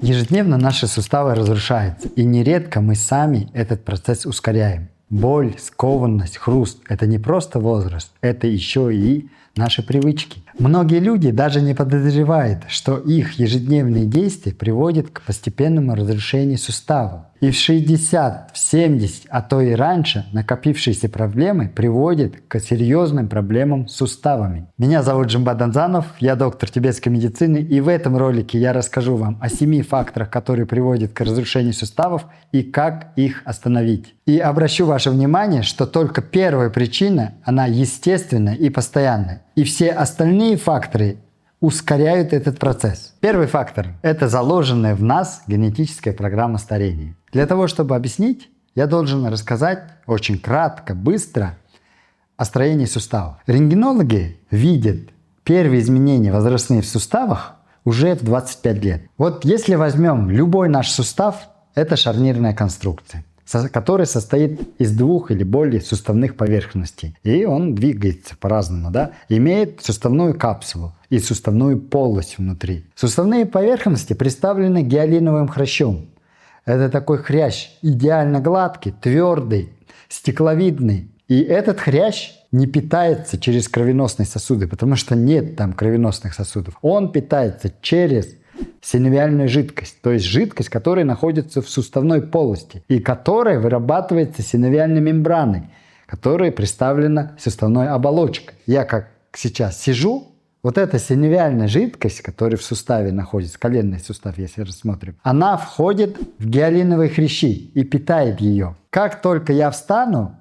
Ежедневно наши суставы разрушаются, и нередко мы сами этот процесс ускоряем. Боль, скованность, хруст – это не просто возраст, это еще и наши привычки. Многие люди даже не подозревают, что их ежедневные действия приводят к постепенному разрушению суставов. И в 60, в 70, а то и раньше накопившиеся проблемы приводят к серьезным проблемам с суставами. Меня зовут Джумбат Данзанов, я доктор тибетской медицины, и в этом ролике я расскажу вам о 7 факторах, которые приводят к разрушению суставов и как их остановить. И обращу ваше внимание, что только первая причина, она естественная и постоянная. И все остальные факторы ускоряют этот процесс. Первый фактор – это заложенная в нас генетическая программа старения. Для того, чтобы объяснить, я должен рассказать очень кратко, быстро о строении суставов. Рентгенологи видят первые изменения возрастные в суставах уже в 25 лет. Вот если возьмем любой наш сустав, это шарнирная конструкция, который состоит из 2 или более суставных поверхностей. И он двигается по-разному, да? Имеет суставную капсулу и суставную полость внутри. Суставные поверхности представлены гиалиновым хрящом. Это такой хрящ идеально гладкий, твердый, стекловидный. И этот хрящ не питается через кровеносные сосуды, потому что нет там кровеносных сосудов. Он питается через синовиальную жидкость, то есть жидкость, которая находится в суставной полости и которая вырабатывается синовиальной мембраной, которая представлена суставной оболочкой. Я как сейчас сижу, вот эта синовиальная жидкость, которая в суставе находится, коленный сустав, если рассмотрим, она входит в гиалиновые хрящи и питает ее. Как только я встану,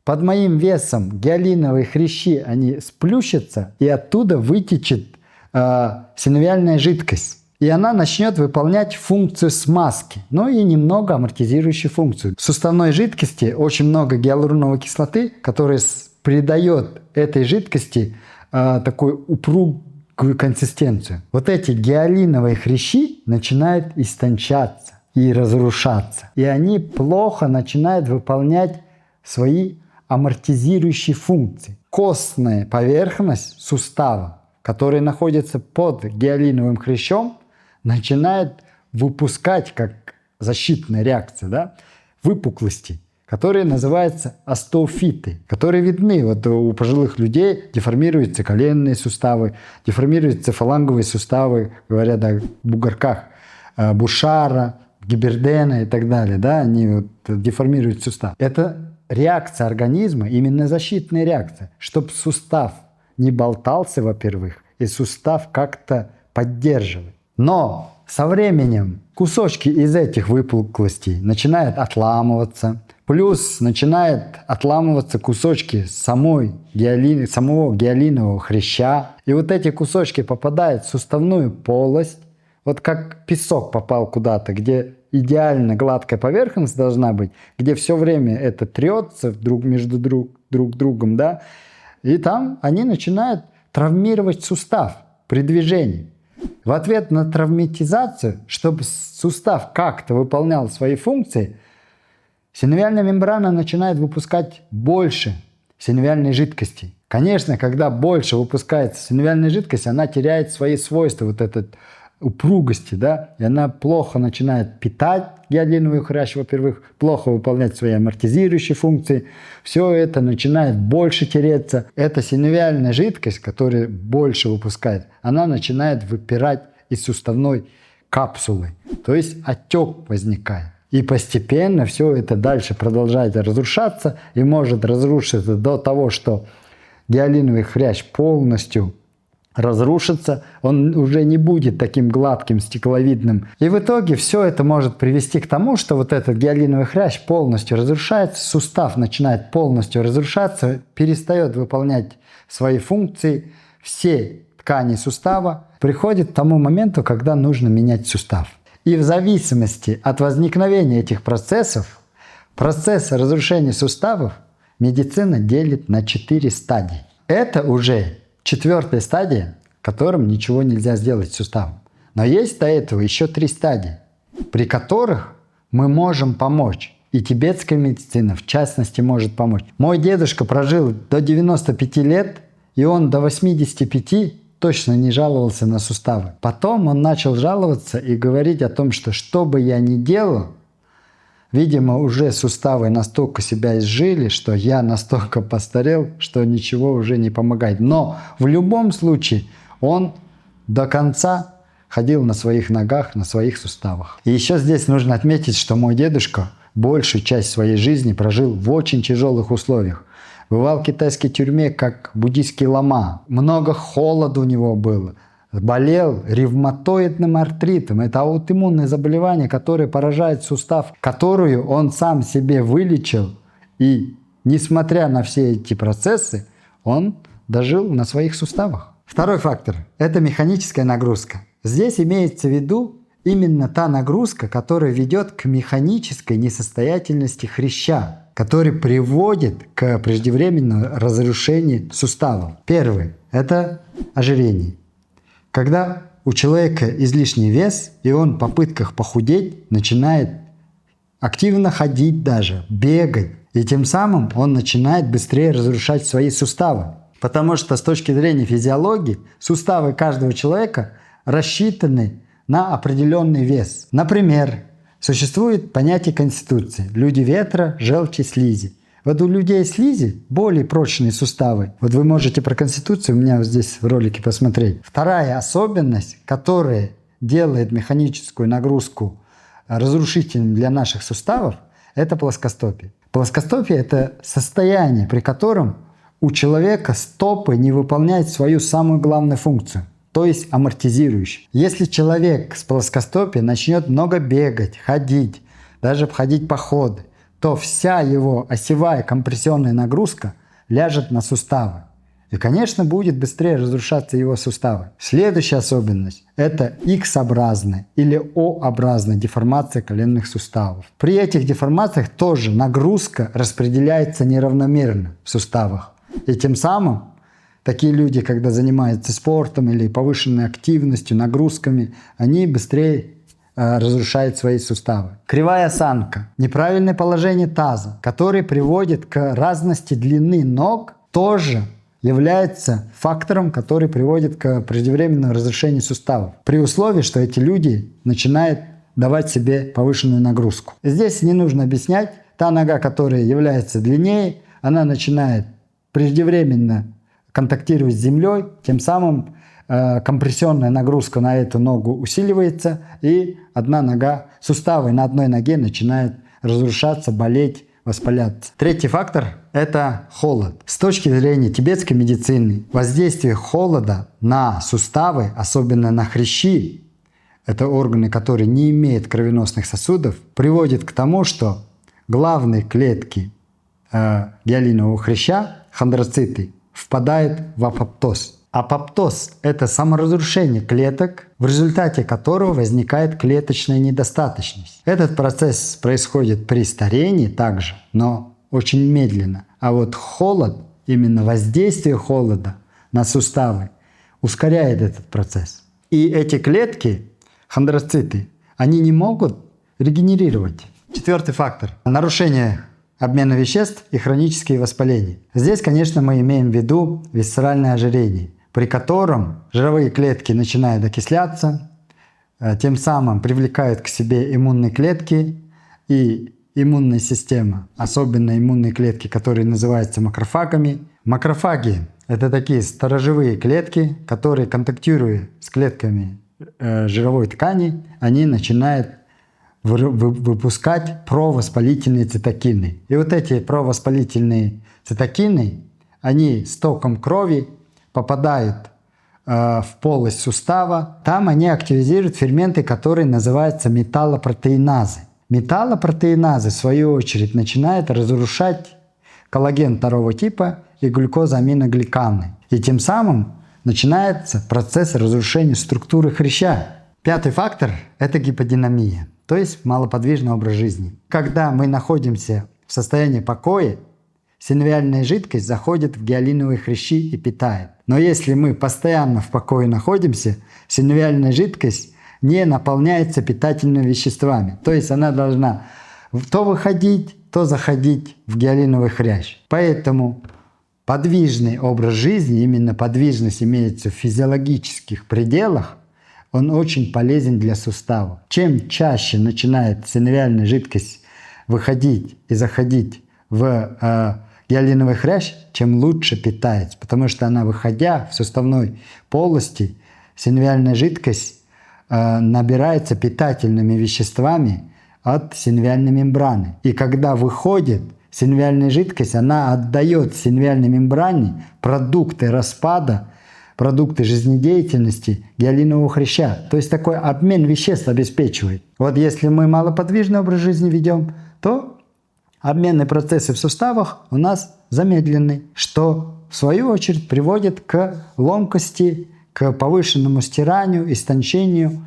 под моим весом гиалиновые хрящи, они сплющатся, и оттуда вытечет синовиальная жидкость. И она начнет выполнять функцию смазки, ну и немного амортизирующую функцию. В суставной жидкости очень много гиалуроновой кислоты, которая придает этой жидкости такую упругую консистенцию. Вот эти гиалиновые хрящи начинают истончаться и разрушаться. И они плохо начинают выполнять свои амортизирующие функции. Костная поверхность сустава, которая находится под гиалиновым хрящом, начинает выпускать, как защитная реакция, да, выпуклости, которые называются остеофиты, которые видны. Вот у пожилых людей деформируются коленные суставы, деформируются фаланговые суставы, говорят о бугорках Бушара, Гибердена и так далее. Да, они вот деформируют сустав. Это реакция организма, именно защитная реакция, чтобы сустав не болтался, во-первых, и сустав как-то поддерживать. Но со временем кусочки из этих выпуклостей начинают отламываться, плюс начинают отламываться кусочки самого гиалинового хряща. И вот эти кусочки попадают в суставную полость, вот как песок попал куда-то, где идеально гладкая поверхность должна быть, где все время это трется между друг другом, да, и там они начинают травмировать сустав при движении. В ответ на травматизацию, чтобы сустав как-то выполнял свои функции, синовиальная мембрана начинает выпускать больше синовиальной жидкости. Конечно, когда больше выпускается синовиальной жидкости, она теряет свои свойства, вот этой упругости, да, и она плохо начинает питать гиалиновый хрящ, во-первых, плохо выполнять свои амортизирующие функции. Все это начинает больше тереться. Эта синовиальная жидкость, которая больше выпускает, она начинает выпирать из суставной капсулы. То есть отек возникает. И постепенно все это дальше продолжает разрушаться и может разрушиться до того, что гиалиновый хрящ полностью разрушится, он уже не будет таким гладким, стекловидным. И в итоге все это может привести к тому, что вот этот гиалиновый хрящ полностью разрушается, сустав начинает полностью разрушаться, перестает выполнять свои функции, все ткани сустава, приходит к тому моменту, когда нужно менять сустав. И в зависимости от возникновения этих процессов, процесса разрушения суставов медицина делит на 4 стадии. Это уже 4-я стадия, в котором ничего нельзя сделать с суставом. Но есть до этого еще 3 стадии, при которых мы можем помочь. И тибетская медицина, в частности, может помочь. Мой дедушка прожил до 95 лет, и он до 85 точно не жаловался на суставы. Потом он начал жаловаться и говорить о том, что бы я ни делал, видимо, уже суставы настолько себя изжили, что я настолько постарел, что ничего уже не помогает. Но в любом случае он до конца ходил на своих ногах, на своих суставах. И еще здесь нужно отметить, что мой дедушка большую часть своей жизни прожил в очень тяжелых условиях. Бывал в китайской тюрьме, как буддийский лама. Много холода у него было. Болел ревматоидным артритом. Это аутоиммунное заболевание, которое поражает сустав, которую он сам себе вылечил. И несмотря на все эти процессы, он дожил на своих суставах. Второй фактор – это механическая нагрузка. Здесь имеется в виду именно та нагрузка, которая ведет к механической несостоятельности хряща, который приводит к преждевременному разрушению суставов. Первый – это ожирение. Когда у человека излишний вес, и он в попытках похудеть начинает активно ходить даже, бегать, и тем самым он начинает быстрее разрушать свои суставы. Потому что с точки зрения физиологии суставы каждого человека рассчитаны на определенный вес. Например, существует понятие конституции. Люди ветра, желчи, слизи. Вот у людей слизи более прочные суставы. Вот вы можете про конституцию у меня вот здесь в ролике посмотреть. Вторая особенность, которая делает механическую нагрузку разрушительным для наших суставов, это плоскостопие. Плоскостопие – это состояние, при котором у человека стопы не выполняют свою самую главную функцию, то есть амортизирующий. Если человек с плоскостопием начнет много бегать, ходить, даже обходить походы, то вся его осевая компрессионная нагрузка ляжет на суставы. И, конечно, будет быстрее разрушаться его суставы. Следующая особенность – это X-образная или O-образная деформация коленных суставов. При этих деформациях тоже нагрузка распределяется неравномерно в суставах. И тем самым такие люди, когда занимаются спортом или повышенной активностью, нагрузками, они быстрее разрушают свои суставы. Кривая осанка, неправильное положение таза, которое приводит к разности длины ног, тоже является фактором, который приводит к преждевременному разрушению суставов. При условии, что эти люди начинают давать себе повышенную нагрузку. Здесь не нужно объяснять, та нога, которая является длиннее, она начинает преждевременно контактировать с землей, тем самым компрессионная нагрузка на эту ногу усиливается, и одна нога, суставы на одной ноге начинают разрушаться, болеть, воспаляться. Третий фактор – это холод. С точки зрения тибетской медицины, воздействие холода на суставы, особенно на хрящи, это органы, которые не имеют кровеносных сосудов, приводит к тому, что главные клетки гиалинового хряща, хондроциты, впадают в апоптоз. Апоптоз – это саморазрушение клеток, в результате которого возникает клеточная недостаточность. Этот процесс происходит при старении также, но очень медленно. А вот холод, именно воздействие холода на суставы, ускоряет этот процесс. И эти клетки, хондроциты, они не могут регенерировать. Четвертый фактор – нарушение обмена веществ и хронические воспаления. Здесь, конечно, мы имеем в виду висцеральное ожирение, при котором жировые клетки начинают окисляться, тем самым привлекают к себе иммунные клетки, и иммунная система, особенно иммунные клетки, которые называются макрофагами. Макрофаги – это такие сторожевые клетки, которые, контактируя с клетками жировой ткани, они начинают выпускать провоспалительные цитокины. И вот эти провоспалительные цитокины, они с током крови попадают в полость сустава. Там они активизируют ферменты, которые называются металлопротеиназы. Металлопротеиназы, в свою очередь, начинают разрушать коллаген второго типа и глюкозаминогликаны. И тем самым начинается процесс разрушения структуры хряща. Пятый фактор – это гиподинамия, то есть малоподвижный образ жизни. Когда мы находимся в состоянии покоя, синовиальная жидкость заходит в гиалиновые хрящи и питает. Но если мы постоянно в покое находимся, синовиальная жидкость не наполняется питательными веществами. То есть она должна то выходить, то заходить в гиалиновый хрящ. Поэтому Подвижный образ жизни, именно подвижность имеется в физиологических пределах, он очень полезен для суставов. Чем чаще начинает синовиальная жидкость выходить и заходить в гиалиновый хрящ, чем лучше питается, потому что она, выходя в суставной полости, синовиальная жидкость набирается питательными веществами от синовиальной мембраны. И когда выходит синовиальная жидкость, она отдает синовиальной мембране продукты распада, продукты жизнедеятельности гиалинового хряща. То есть такой обмен веществ обеспечивает. Вот если мы малоподвижный образ жизни ведем, то обменные процессы в суставах у нас замедлены, что в свою очередь приводит к ломкости, к повышенному стиранию, истончению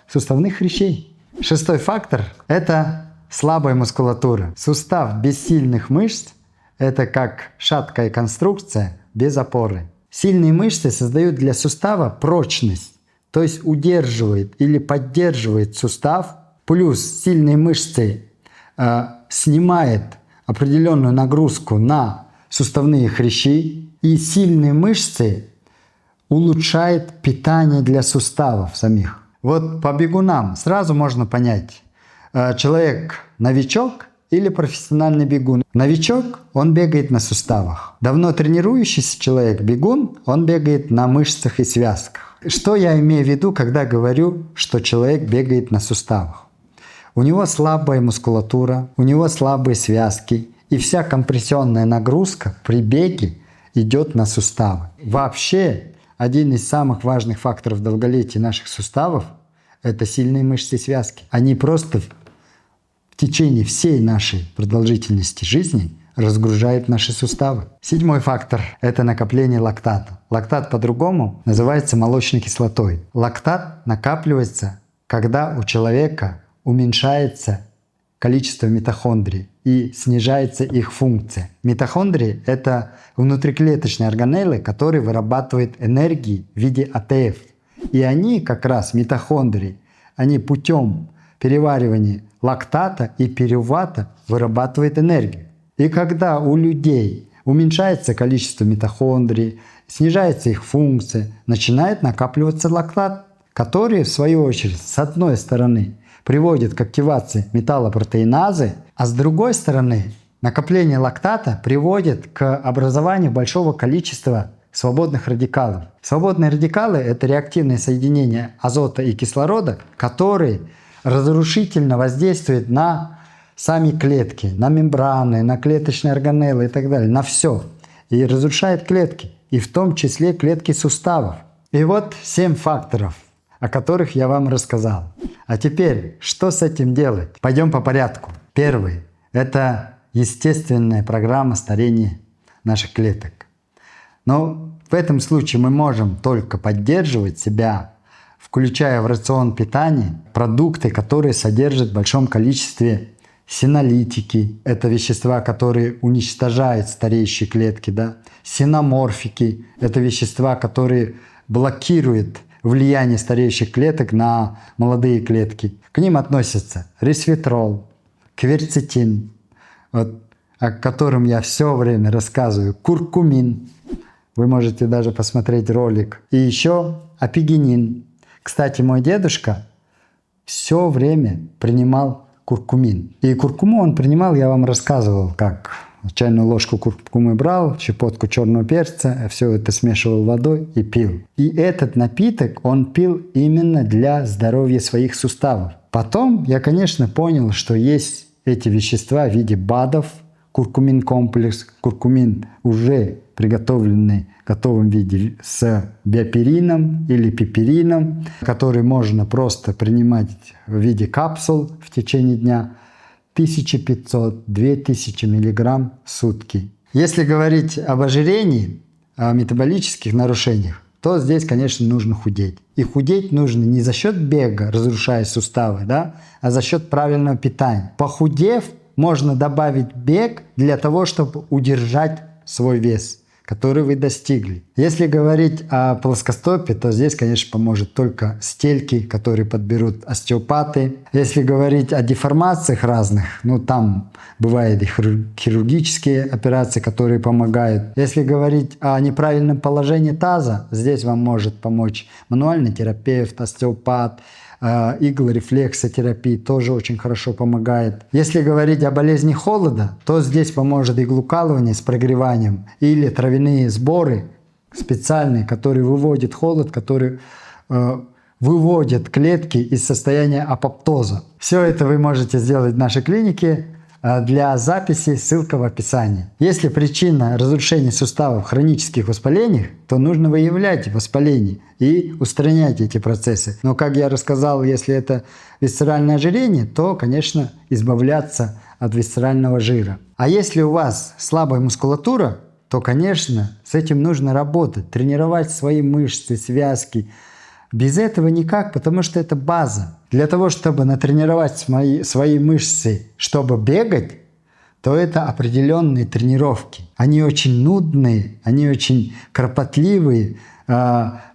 суставных хрящей. Шестой фактор – это слабая мускулатура. Сустав без сильных мышц – это как шаткая конструкция без опоры. Сильные мышцы создают для сустава прочность, то есть удерживает или поддерживает сустав, плюс сильные мышцы снимает определенную нагрузку на суставные хрящи, и сильные мышцы улучшает питание для суставов самих. Вот по бегунам сразу можно понять, человек новичок или профессиональный бегун. Новичок, он бегает на суставах. Давно тренирующийся человек, бегун, он бегает на мышцах и связках. Что я имею в виду, когда говорю, что человек бегает на суставах? У него слабая мускулатура, у него слабые связки, и вся компрессионная нагрузка при беге идет на суставы. Вообще, один из самых важных факторов долголетия наших суставов – это сильные мышцы и связки. Они просто в течение всей нашей продолжительности жизни разгружают наши суставы. Седьмой фактор – это накопление лактата. Лактат по-другому называется молочной кислотой. Лактат накапливается, когда у человека уменьшается количество митохондрий и снижается их функция. Митохондрии – это внутриклеточные органеллы, которые вырабатывают энергии в виде АТФ. И они как раз, митохондрии, они путем переваривания лактата и пирувата вырабатывают энергию. И когда у людей уменьшается количество митохондрий, снижается их функция, начинает накапливаться лактат, который, в свою очередь, с одной стороны, приводит к активации металлопротеиназы, а с другой стороны, накопление лактата приводит к образованию большого количества свободных радикалов. Свободные радикалы – это реактивные соединения азота и кислорода, которые разрушительно воздействуют на сами клетки, на мембраны, на клеточные органеллы и так далее, на все. И разрушает клетки, и в том числе клетки суставов. И вот 7 факторов, о которых я вам рассказал. А теперь, что с этим делать? Пойдем по порядку. Первый – это естественная программа старения наших клеток. Но в этом случае мы можем только поддерживать себя, включая в рацион питания продукты, которые содержат в большом количестве синолитики. Это вещества, которые уничтожают стареющие клетки. Да? Синоморфики – это вещества, которые блокируют влияние стареющих клеток на молодые клетки. К ним относятся ресвератрол, кверцетин, вот, о котором я все время рассказываю, куркумин. Вы можете даже посмотреть ролик. И еще апигенин. Кстати, мой дедушка все время принимал куркумин. И куркуму он принимал, я вам рассказывал, как чайную ложку куркумы брал, щепотку черного перца, все это смешивал водой и пил. И этот напиток он пил именно для здоровья своих суставов. Потом я, конечно, понял, что есть эти вещества в виде БАДов, куркумин-комплекс, куркумин уже приготовленный в готовом виде с биоперином или пеперином, который можно просто принимать в виде капсул в течение дня. 1500-2000 мг в сутки. Если говорить об ожирении, о метаболических нарушениях, то здесь, конечно, нужно худеть. И худеть нужно не за счет бега, разрушая суставы, да, а за счет правильного питания. Похудев, можно добавить бег для того, чтобы удержать свой вес. который вы достигли. Если говорить о плоскостопии, то здесь, конечно, поможет только стельки, которые подберут остеопаты. Если говорить о деформациях разных, там бывают и хирургические операции, которые помогают. Если говорить о неправильном положении таза, здесь вам может помочь мануальный терапевт, остеопат, иглорефлексотерапия тоже очень хорошо помогает. Если говорить о болезни холода, то здесь поможет иглоукалывание с прогреванием или травяные сборы специальные, которые выводят холод, которые выводят клетки из состояния апоптоза. Все это вы можете сделать в нашей клинике. Для записи ссылка в описании. Если причина разрушения суставов в хронических воспалениях, то нужно выявлять воспаление и устранять эти процессы. Но, как я рассказал, если это висцеральное ожирение, то, конечно, избавляться от висцерального жира. А если у вас слабая мускулатура, то, конечно, с этим нужно работать, тренировать свои мышцы, связки. Без этого никак, потому что это база. Для того, чтобы натренировать свои мышцы, чтобы бегать, то это определенные тренировки. Они очень нудные, они очень кропотливые,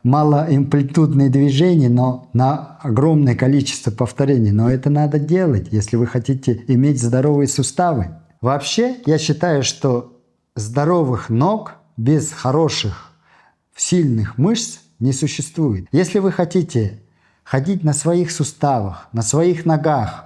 малоамплитудные движения, но на огромное количество повторений. Но это надо делать, если вы хотите иметь здоровые суставы. Вообще, я считаю, что здоровых ног без хороших, сильных мышц не существует. Если вы хотите ходить на своих суставах, на своих ногах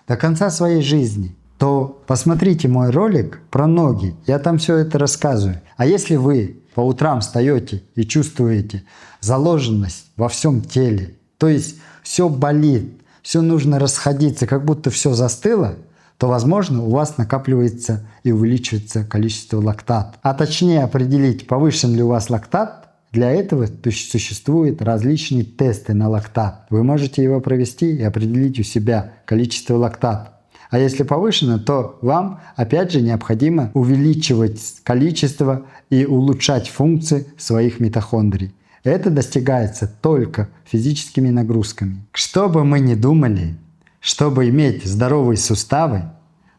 до конца своей жизни, то посмотрите мой ролик про ноги. Я там все это рассказываю. А если вы по утрам встаете и чувствуете заложенность во всем теле, то есть все болит, все нужно расходиться, как будто все застыло, то, возможно, у вас накапливается и увеличивается количество лактата. А точнее определить, повышен ли у вас лактат, для этого существуют различные тесты на лактат. Вы можете его провести и определить у себя количество лактата. А если повышено, то вам опять же необходимо увеличивать количество и улучшать функции своих митохондрий. Это достигается только физическими нагрузками. Что бы мы ни думали, чтобы иметь здоровые суставы,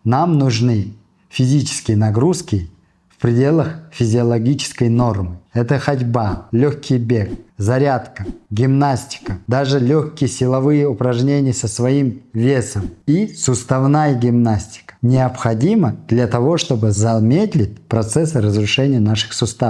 нам нужны физические нагрузки в пределах физиологической нормы. Это ходьба, легкий бег, зарядка, гимнастика, даже легкие силовые упражнения со своим весом и суставная гимнастика. Необходимо для того, чтобы замедлить процесс разрушения наших суставов.